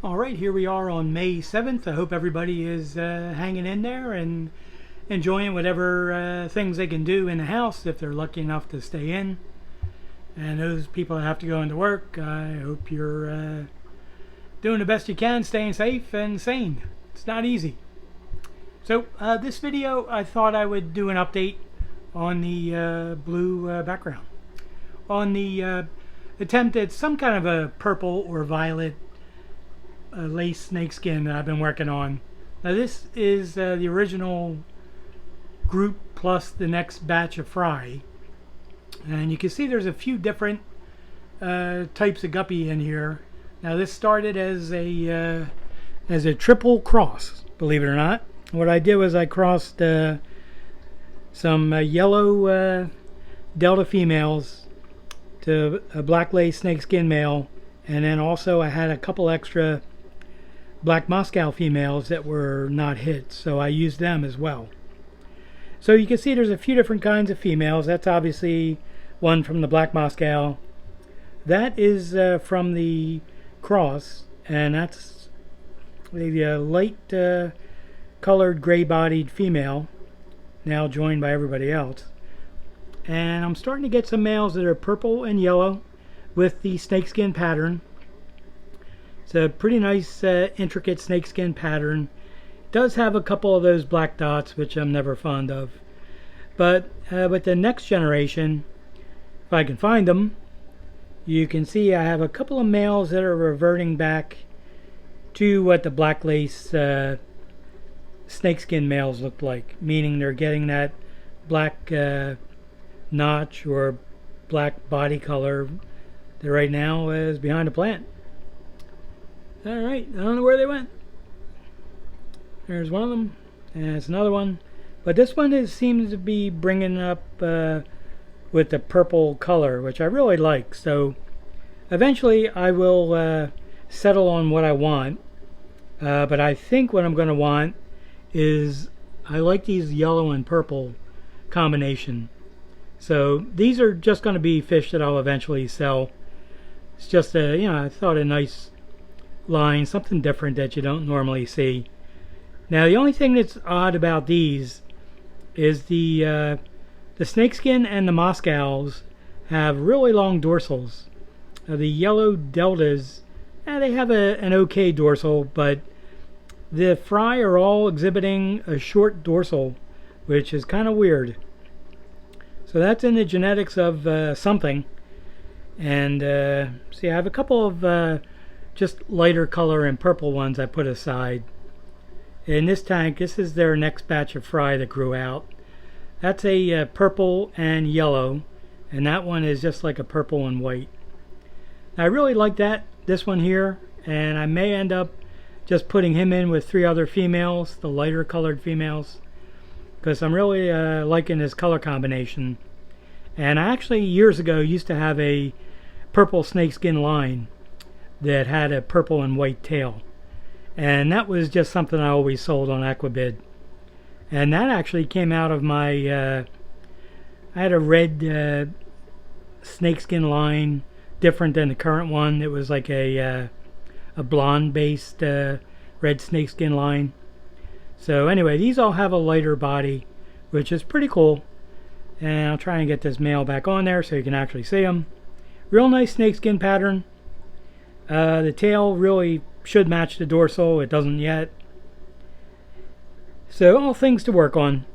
All right, here we are on May 7th. I hope everybody is hanging in there and enjoying whatever things they can do in the house if they're lucky enough to stay in. And those people that have to go into work, I hope you're doing the best you can, staying safe and sane. It's not easy. So this video, I thought I would do an update on the blue background. On the attempt at some kind of a purple or violet lace snakeskin that I've been working on. Now this is the original group plus the next batch of fry, and you can see there's a few different types of guppy in here. Now this started as a triple cross, believe it or not. What I did was I crossed some yellow delta females to a black lace snakeskin male, and then also I had a couple extra black Moscow females that were not hits, so I used them as well. So you can see there's a few different kinds of females. That's obviously one from the black Moscow. That is from the cross, and that's the light colored gray-bodied female, now joined by everybody else. And I'm starting to get some males that are purple and yellow with the snakeskin pattern. It's a pretty nice intricate snakeskin pattern. It does have a couple of those black dots, which I'm never fond of. But with the next generation, if I can find them, you can see I have a couple of males that are reverting back to what the black lace snakeskin males look like, meaning they're getting that black notch or black body color that right now is behind the plant. Alright, I don't know where they went. There's one of them, and it's another one. But this one seems to be bringing up with the purple color, which I really like. So eventually I will settle on what I want. But I think what I'm going to want is, I like these yellow and purple combination. So these are just going to be fish that I'll eventually sell. It's just I thought a nice line, something different that you don't normally see. Now the only thing that's odd about these is the snakeskin and the Moscows have really long dorsals. The yellow deltas, they have an okay dorsal, but the fry are all exhibiting a short dorsal, which is kind of weird. So that's in the genetics of something. And see, I have a couple of just lighter color and purple ones I put aside. In this tank, this is their next batch of fry that grew out. That's a purple and yellow, and that one is just like a purple and white. Now, I really like this one here, and I may end up just putting him in with 3 other females, the lighter colored females, because I'm really liking his color combination. And I actually years ago used to have a purple snakeskin line that had a purple and white tail, and that was just something I always sold on Aquabid. And that actually came out of my I had a red snakeskin line, different than the current one. It was like a blonde based red snakeskin line. So anyway, these all have a lighter body, which is pretty cool. And I'll try and get this male back on there so you can actually see him. Real nice snakeskin pattern. The tail really should match the dorsal. It doesn't yet. So all things to work on.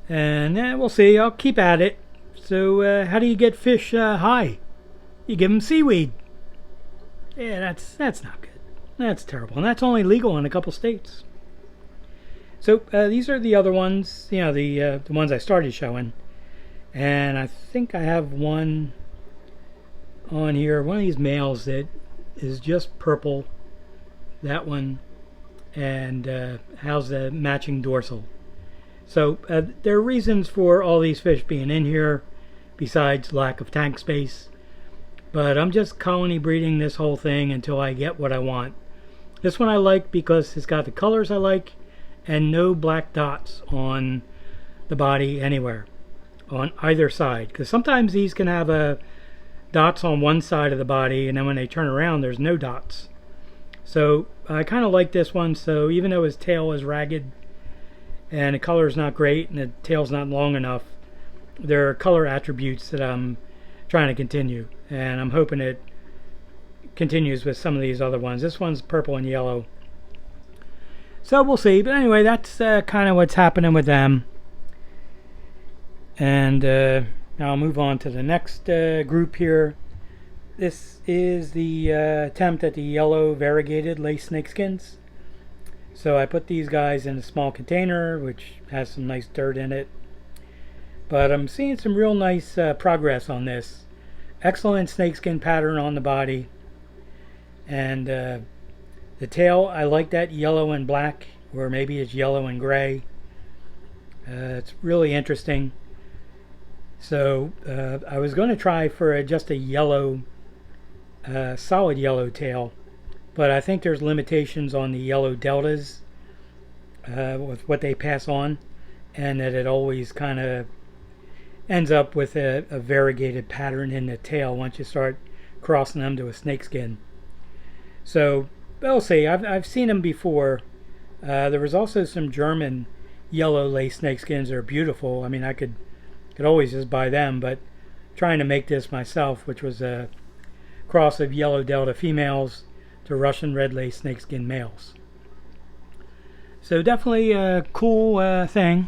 And we'll see. I'll keep at it. So how do you get fish high? You give them seaweed. Yeah, that's not good. That's terrible. And that's only legal in a couple states. So these are the other ones. The ones I started showing. And I think I have one on here, one of these males that is just purple, that one, and has the matching dorsal. So there are reasons for all these fish being in here besides lack of tank space, but I'm just colony breeding this whole thing until I get what I want. This one I like because it's got the colors I like and no black dots on the body anywhere on either side, because sometimes these can have dots on one side of the body, and then when they turn around there's no dots. So I kind of like this one. So even though his tail is ragged and the color is not great and the tail's not long enough, there are color attributes that I'm trying to continue, and I'm hoping it continues with some of these other ones. This one's purple and yellow, so we'll see. But anyway, that's kind of what's happening with them. And now I'll move on to the next group here. This is the attempt at the yellow variegated lace snakeskins. So I put these guys in a small container which has some nice dirt in it, but I'm seeing some real nice progress on this. Excellent snakeskin pattern on the body, and the tail, I like that yellow and black, or maybe it's yellow and gray. It's really interesting. So I was going to try for just a yellow, solid yellow tail, but I think there's limitations on the yellow deltas with what they pass on, and that it always kind of ends up with a variegated pattern in the tail once you start crossing them to a snakeskin. So we'll see. I've seen them before. There was also some German yellow lace snakeskins that are beautiful. I mean, I could always just buy them, but trying to make this myself, which was a cross of yellow delta females to Russian red lace snakeskin males. So definitely a cool thing,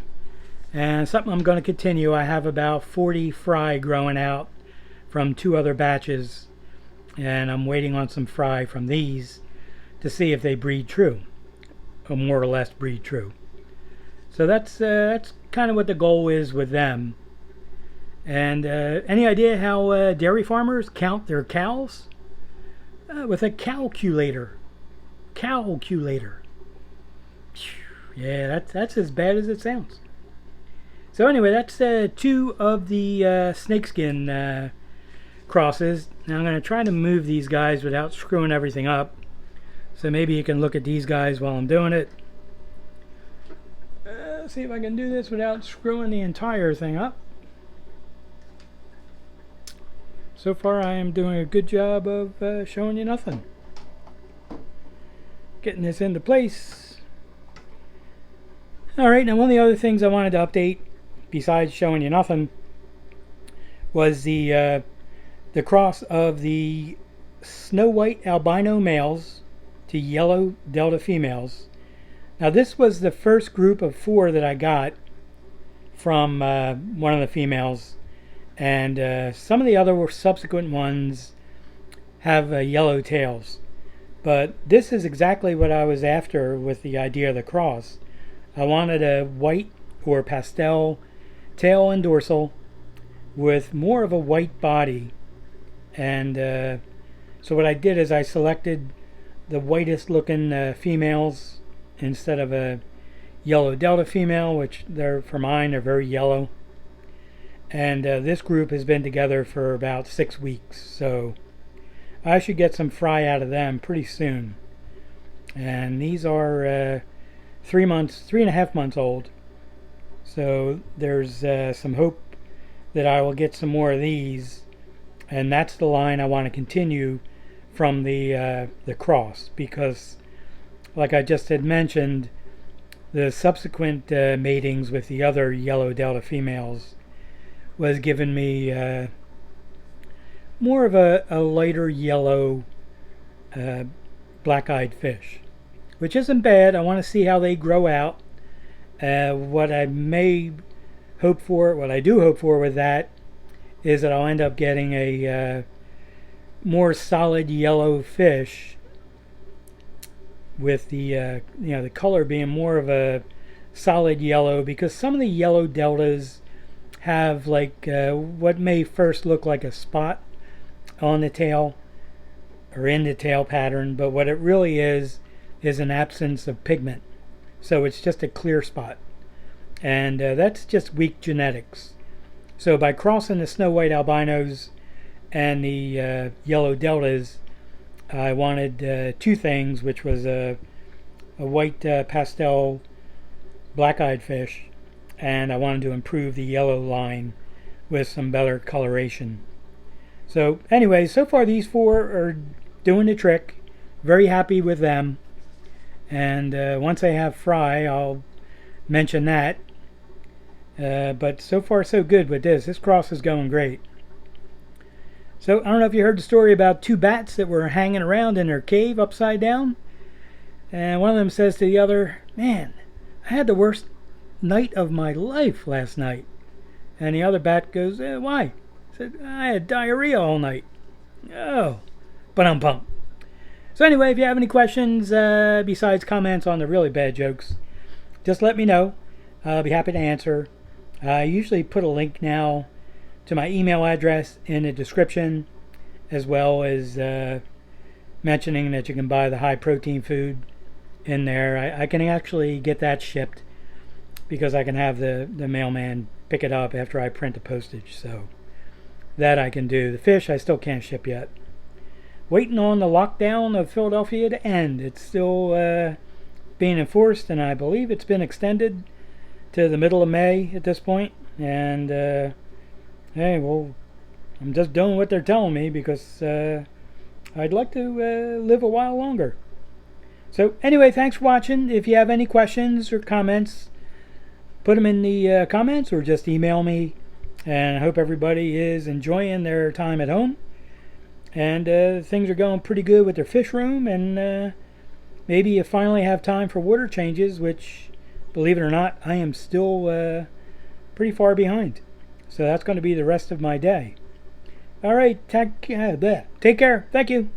and something I'm going to continue. I have about 40 fry growing out from 2 other batches, and I'm waiting on some fry from these to see if they breed true, or more or less breed true. So that's kind of what the goal is with them. And any idea how dairy farmers count their cows? With a calculator. Calculator. Yeah, that's as bad as it sounds. So anyway, that's 2 of the snakeskin crosses. Now I'm going to try to move these guys without screwing everything up. So maybe you can look at these guys while I'm doing it. See if I can do this without screwing the entire thing up. So far I am doing a good job of showing you nothing. Getting this into place. Alright, now one of the other things I wanted to update, besides showing you nothing, was the cross of the snow white albino males to yellow delta females. Now this was the first group of 4 that I got from one of the females, and some of the other subsequent ones have yellow tails, but this is exactly what I was after with the idea of the cross. I wanted a white or pastel tail and dorsal with more of a white body, and so what I did is I selected the whitest looking females instead of a yellow delta female, which for mine are very yellow. And this group has been together for about 6 weeks, so I should get some fry out of them pretty soon. And these are 3.5 months old, so there's some hope that I will get some more of these, and that's the line I want to continue from the cross, because like I just had mentioned, the subsequent matings with the other yellow delta females was giving me more of a lighter yellow black-eyed fish, which isn't bad. I want to see how they grow out. What I may hope for, what I do hope for with that, is that I'll end up getting a more solid yellow fish with the the color being more of a solid yellow, because some of the yellow deltas have like what may first look like a spot on the tail or in the tail pattern, but what it really is an absence of pigment. So it's just a clear spot, and that's just weak genetics. So by crossing the snow white albinos and the yellow deltas, I wanted 2 things, which was a white pastel black-eyed fish, and I wanted to improve the yellow line with some better coloration. So anyway, so far these 4 are doing the trick. very happy with them. And once I have fry, I'll mention that. But so far so good with this. This cross is going great. So I don't know if you heard the story about two bats that were hanging around in their cave upside down. And one of them says to the other, "Man, I had the worst night of my life last night." And the other bat goes, "Why?" I said, "I had diarrhea all night." Oh, but I'm pumped. So anyway, if you have any questions besides comments on the really bad jokes, just let me know. I'll be happy to answer. I usually put a link now to my email address in the description, as well as mentioning that you can buy the high protein food in there. I can actually get that shipped because I can have the mailman pick it up after I print the postage. So that I can do. The fish I still can't ship yet. Waiting on the lockdown of Philadelphia to end. It's still being enforced, and I believe it's been extended to the middle of May at this point. And hey, well, I'm just doing what they're telling me because I'd like to live a while longer. So anyway, thanks for watching. If you have any questions or comments, put them in the comments or just email me. And I hope everybody is enjoying their time at home. And things are going pretty good with their fish room. And maybe you finally have time for water changes, which, believe it or not, I am still pretty far behind. So that's going to be the rest of my day. All right, take care. Thank you.